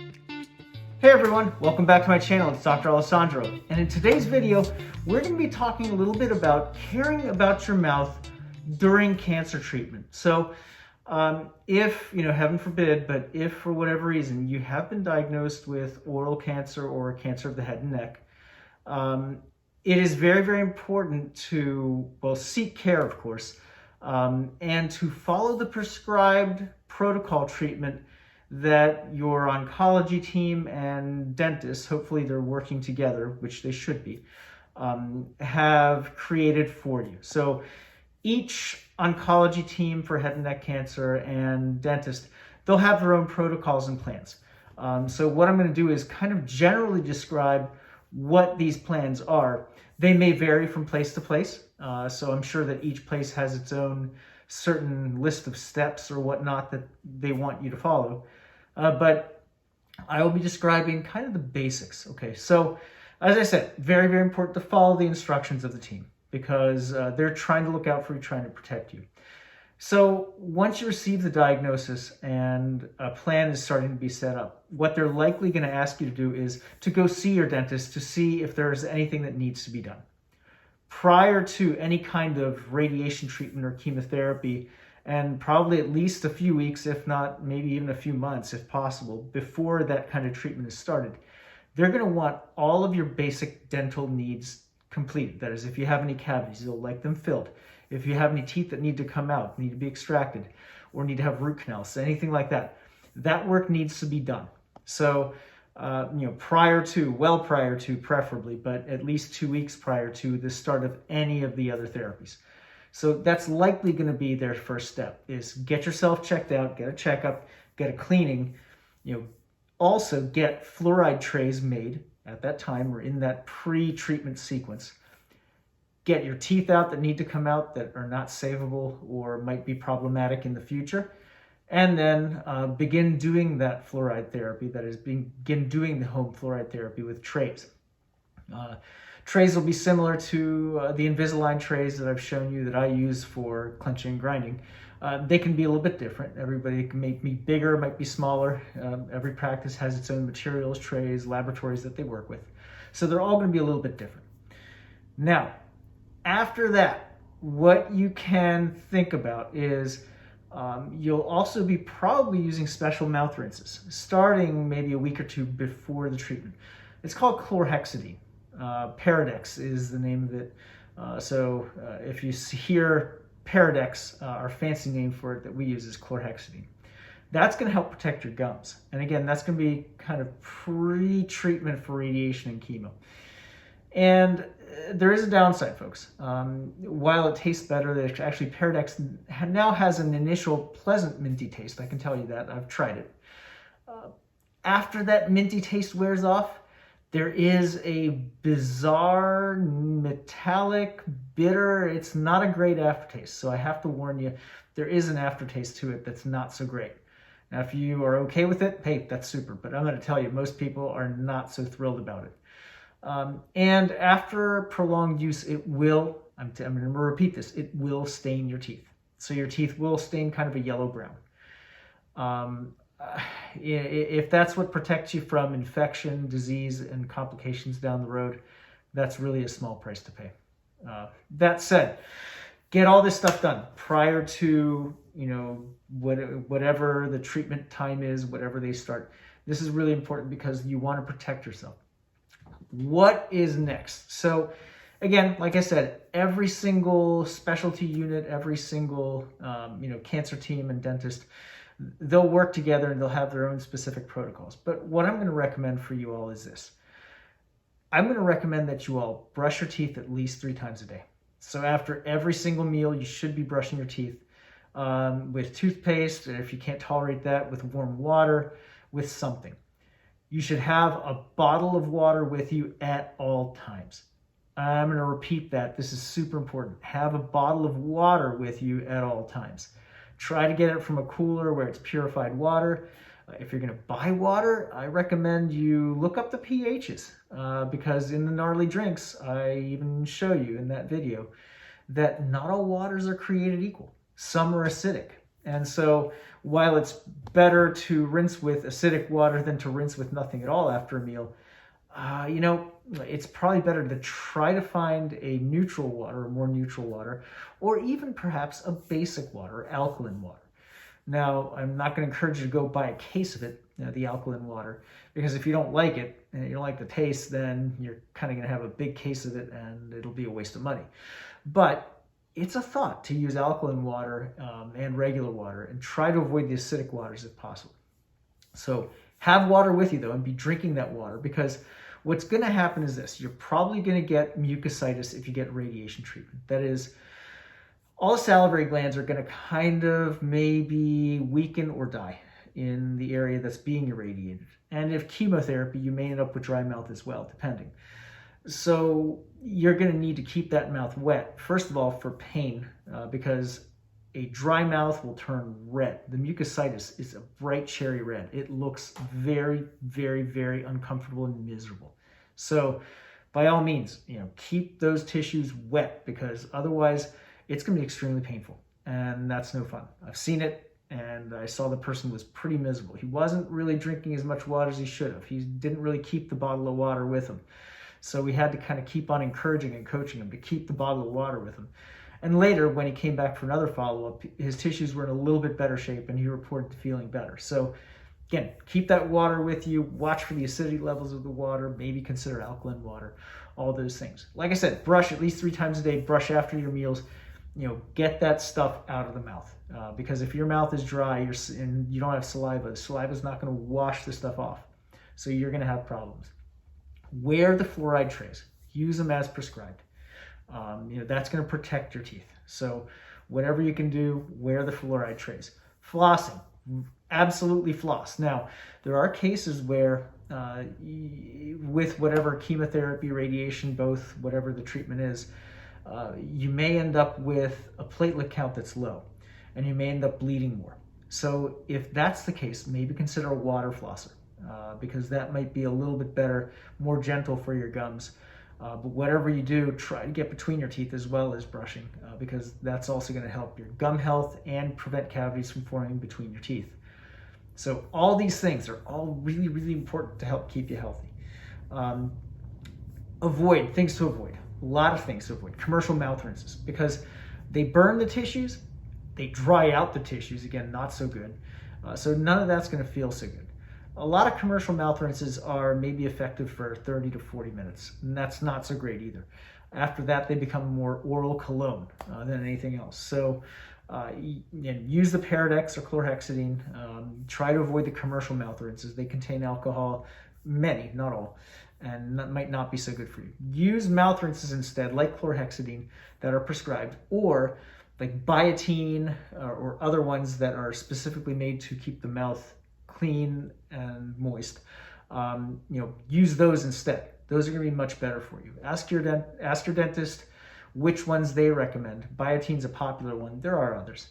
Hey everyone, welcome back to my channel. It's Dr. Alessandro, and in today's video we're going to be talking a little bit about caring about your mouth during cancer treatment. So if, heaven forbid, but if for whatever reason you have been diagnosed with oral cancer or cancer of the head and neck, it is very, very important to, well, seek care, of course, and to follow the prescribed protocol treatment that your oncology team and dentists, hopefully they're working together, which they should be, have created for you. So each oncology team for head and neck cancer and dentist, they'll have their own protocols and plans. So what I'm going to do is kind of generally describe what these plans are. They may vary from place to place. So I'm sure that each place has its own certain list of steps or whatnot that they want you to follow. But I will be describing kind of the basics. Okay, so as I said, very, very important to follow the instructions of the team because they're trying to look out for you, trying to protect you. So once you receive the diagnosis and a plan is starting to be set up, what they're likely going to ask you to do is to go see your dentist to see if there's anything that needs to be done. Prior to any kind of radiation treatment or chemotherapy, and probably at least a few weeks, if not maybe even a few months, if possible, before that kind of treatment is started, they're going to want all of your basic dental needs completed. That is, if you have any cavities, they'll like them filled. If you have any teeth that need to come out, need to be extracted, or need to have root canals, anything like that, that work needs to be done. So, prior to preferably, but at least 2 weeks prior to the start of any of the other therapies. So that's likely going to be their first step, is get yourself checked out, get a checkup, get a cleaning, also get fluoride trays made at that time or in that pre-treatment sequence. Get your teeth out that need to come out that are not savable or might be problematic in the future. And then begin doing that fluoride therapy, that is, begin doing the home fluoride therapy with trays. Trays will be similar to the Invisalign trays that I've shown you that I use for clenching and grinding. They can be a little bit different. Everybody can make me bigger, might be smaller. Every practice has its own materials, trays, laboratories that they work with. So they're all going to be a little bit different. Now, after that, what you can think about is you'll also be probably using special mouth rinses, starting maybe a week or two before the treatment. It's called chlorhexidine. Paradex is the name of it. So if you hear Paradex, our fancy name for it that we use is chlorhexidine. That's going to help protect your gums. And again, that's going to be kind of pre-treatment for radiation and chemo. And there is a downside, folks. While it tastes better, actually Paradex now has an initial pleasant minty taste. I can tell you that. I've tried it. After that minty taste wears off, there is a bizarre, metallic, bitter, it's not a great aftertaste. So I have to warn you, there is an aftertaste to it that's not so great. Now, if you are okay with it, hey, that's super. But I'm going to tell you, most people are not so thrilled about it. And after prolonged use, it will, I'm going to repeat this, it will stain your teeth. So your teeth will stain kind of a yellow-brown. If that's what protects you from infection, disease, and complications down the road, that's really a small price to pay. That said, get all this stuff done prior to, whatever the treatment time is, whatever they start. This is really important because you want to protect yourself. What is next? So again, like I said, every single specialty unit, every single, cancer team and dentist, they'll work together and they'll have their own specific protocols. But what I'm going to recommend for you all is this. I'm going to recommend that you all brush your teeth at least 3 times a day. So after every single meal, you should be brushing your teeth with toothpaste, and if you can't tolerate that, with warm water, with something. You should have a bottle of water with you at all times. I'm going to repeat that. This is super important. Have a bottle of water with you at all times. Try to get it from a cooler where it's purified water. If you're going to buy water, I recommend you look up the pHs because in the gnarly drinks, I even show you in that video that not all waters are created equal. Some are acidic. And so while it's better to rinse with acidic water than to rinse with nothing at all after a meal, it's probably better to try to find a neutral water, or more neutral water, or even perhaps a basic water, alkaline water. Now, I'm not going to encourage you to go buy a case of it, the alkaline water, because if you don't like it, and you don't like the taste, then you're kind of going to have a big case of it and it'll be a waste of money. But it's a thought to use alkaline water and regular water, and try to avoid the acidic waters if possible. So have water with you though, and be drinking that water, because what's going to happen is this: you're probably going to get mucositis if you get radiation treatment. That is, all the salivary glands are going to kind of maybe weaken or die in the area that's being irradiated. And if chemotherapy, you may end up with dry mouth as well, depending. So you're going to need to keep that mouth wet, first of all, for pain, because a dry mouth will turn red. The mucositis is a bright cherry red. It looks very, very, very uncomfortable and miserable. So by all means, keep those tissues wet, because otherwise it's going to be extremely painful, and that's no fun. I've seen it, and I saw the person was pretty miserable. He wasn't really drinking as much water as he should have. He didn't really keep the bottle of water with him. So we had to kind of keep on encouraging and coaching him to keep the bottle of water with him. And later, when he came back for another follow-up, his tissues were in a little bit better shape, and he reported feeling better. So again, keep that water with you. Watch for the acidity levels of the water. Maybe consider alkaline water, all those things. Like I said, brush at least 3 times a day. Brush after your meals. Get that stuff out of the mouth, because if your mouth is dry and you don't have saliva, the saliva is not going to wash the stuff off. So you're going to have problems. Wear the fluoride trays. Use them as prescribed. That's going to protect your teeth. So whatever you can do, wear the fluoride trays. Flossing. Absolutely floss. Now, there are cases where with whatever chemotherapy, radiation, both, whatever the treatment is, you may end up with a platelet count that's low, and you may end up bleeding more. So if that's the case, maybe consider a water flosser, because that might be a little bit better, more gentle for your gums. But whatever you do, try to get between your teeth as well as brushing, because that's also going to help your gum health and prevent cavities from forming between your teeth. So all these things are all really, really important to help keep you healthy. Things to avoid. A lot of things to avoid. Commercial mouth rinses, because they burn the tissues, they dry out the tissues, again, not so good. So none of that's going to feel so good. A lot of commercial mouth rinses are maybe effective for 30 to 40 minutes, and that's not so great either. After that, they become more oral cologne than anything else. So use the Paradex or chlorhexidine. Try to avoid the commercial mouth rinses. They contain alcohol, many, not all, and that might not be so good for you. Use mouth rinses instead, like chlorhexidine, that are prescribed, or like biotene or other ones that are specifically made to keep the mouth clean and moist. Use those instead. Those are going to be much better for you. Ask your dentist which ones they recommend. Biotene's a popular one. There are others.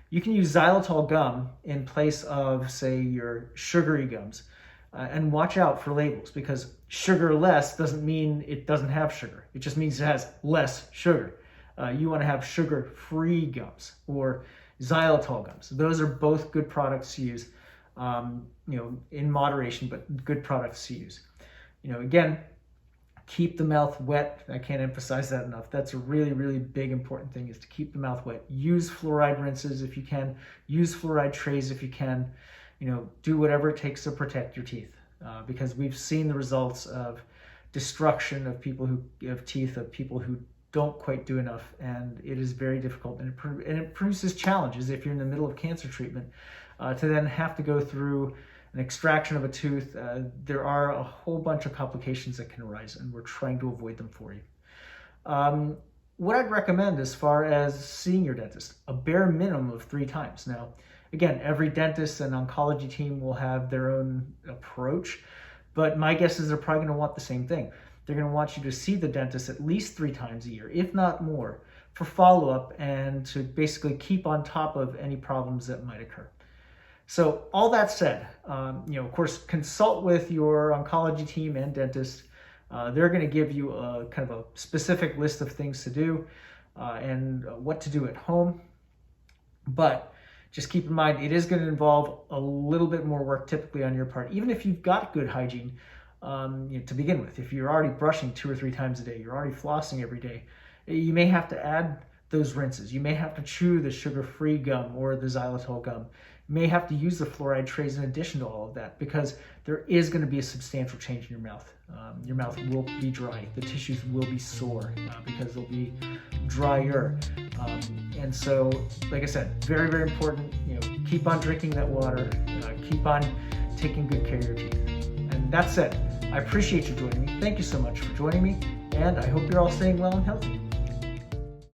You can use xylitol gum in place of, say, your sugary gums. And watch out for labels, because sugar less doesn't mean it doesn't have sugar. It just means it has less sugar. You want to have sugar-free gums or xylitol gums. Those are both good products to use, in moderation, but good products to use. Again, keep the mouth wet. I can't emphasize that enough. That's a really, really big important thing, is to keep the mouth wet. Use fluoride rinses if you can. Use fluoride trays if you can. Do whatever it takes to protect your teeth, because we've seen the results of destruction of people who have teeth, of people who don't quite do enough, and it is very difficult, and it produces challenges if you're in the middle of cancer treatment, to then have to go through an extraction of a tooth. There are a whole bunch of complications that can arise, and we're trying to avoid them for you. What I'd recommend as far as seeing your dentist, a bare minimum of 3 times. Now, again, every dentist and oncology team will have their own approach, but my guess is they're probably going to want the same thing. They're going to want you to see the dentist at least 3 times a year, if not more, for follow-up and to basically keep on top of any problems that might occur. So all that said, of course, consult with your oncology team and dentist. They're going to give you a kind of a specific list of things to do and what to do at home. But just keep in mind, it is going to involve a little bit more work typically on your part, even if you've got good hygiene to begin with. If you're already brushing 2 or 3 times a day, you're already flossing every day, you may have to add those rinses. You may have to chew the sugar-free gum or the xylitol gum. You may have to use the fluoride trays in addition to all of that, because there is going to be a substantial change in your mouth. Your mouth will be dry. The tissues will be sore because they'll be drier. And so, like I said, very, very important. Keep on drinking that water. Keep on taking good care of your teeth. And that said, I appreciate you joining me. Thank you so much for joining me, and I hope you're all staying well and healthy.